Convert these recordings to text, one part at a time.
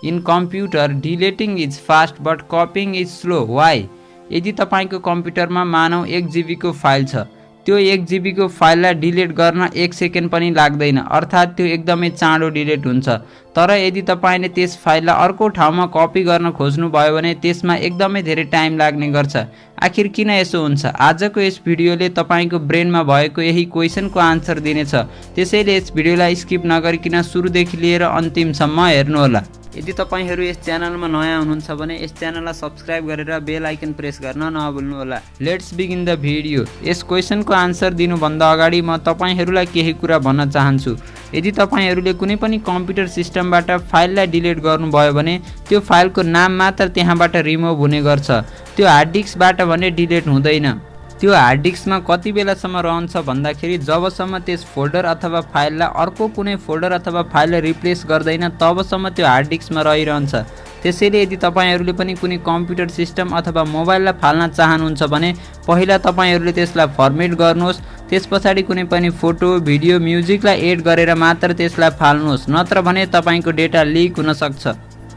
In computer deleting is fast but copying is slow why. यदि तपाईको कम्प्युटरमा मानौ 1 GB को फाइल छ, त्यो 1 GB को फाइललाई डिलिट गर्न 1 सेकेन्ड पनि लाग्दैन, अर्थात् त्यो एकदमै चाँडो डिलिट हुन्छ। तर यदि तपाईले त्यस फाइललाई अर्को ठाउँमा कपी गर्न खोज्नु भयो भने त्यसमा एकदमै धेरै टाइम लाग्ने गर्छ। आखिर किन यसो हुन्छ? आजको यस भिडियोले तपाईको ब्रेनमा भएको यही क्वेशनको आन्सर दिनेछ। त्यसैले यस भिडियोलाई स्किप नगरिकन सुरुदेखि लिएर अन्तिमसम्म हेर्नुहोला। यदि तपाईहरु यस च्यानलमा नयाँ हुनुहुन्छ भने यस च्यानललाई सब्स्क्राइब गरेर बेल आइकन प्रेस गर्न नभुल्नुहोला। Let's begin the video. यस क्वेशनको आन्सर दिनुभन्दा अगाडि म तपाईहरुलाई केही कुरा भन्न चाहन्छु। यदि तपाईहरुले कुनै पनि कम्प्युटर सिस्टमबाट फाइललाई डिलिट गर्नुभयो भने त्यो फाइलको नाम मात्र त्यहाँबाट रिमुभ हुने गर्छ, त्यो हार्ड डिस्कबाट भने डिलिट हुँदैन। त्यो हार्ड डिस्कमा कति बेलासम्म रहन्छ भन्दाखेरि जबसम्म त्यस फोल्डर अथवा फाइललाई अर्को कुनै फोल्डर अथवा फाइलले रिप्लेस गर्दैन तबसम्म त्यो हार्ड डिस्कमा रहिरहन्छ। त्यसैले यदि तपाईहरुले पनि कुनै कम्प्युटर सिस्टम अथवा मोबाइललाई फाल्न चाहनुहुन्छ भने पहिला तपाईहरुले त्यसलाई फर्मेट गर्नुहोस्, त्यसपछाडि कुनै पनि फोटो, भिडियो, म्युजिकलाई एड गरेर मात्र त्यसलाई फाल्नुहोस्, नत्र भने तपाईको डेटा लिक हुन सक्छ।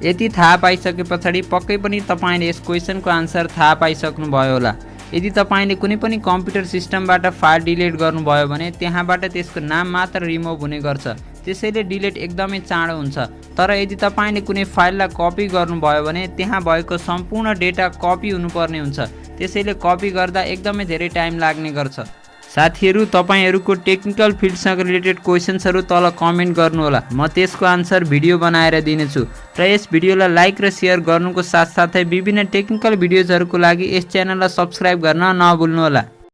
यति थाहा पाइसके पछाडि पक्कै पनि तपाईले यस क्वेशनको आन्सर थाहा पाइसक्नुभयो होला। यदि तपाईले कुनै पनि कम्प्युटर सिस्टमबाट फाइल डिलिट गर्नुभयो भने त्यहाँबाट त्यसको नाम मात्र रिमुभ हुने गर्छ, त्यसैले डिलिट एकदमै चाँडो हुन्छ। तर यदि तपाईले कुनै फाइललाई कपी गर्नुभयो भने त्यहाँ भएको सम्पूर्ण डेटा कपी हुनुपर्ने हुन्छ, त्यसैले कपी गर्दा एकदमै धेरै टाइम लाग्ने गर्छ। साथीहरु, तपाईहरुको टेक्निकल फिल्डसँग रिलेटेड क्वेशन्सहरु तल कमेन्ट गर्नुहोला, म त्यसको आन्सर भिडियो बनाएर दिनेछु। र यस भिडियोलाई लाइक र शेयर गर्नुको साथसाथै विभिन्न टेक्निकल भिडियोजहरुको लागि यस च्यानललाई सब्स्क्राइब गर्न नभुल्नुहोला।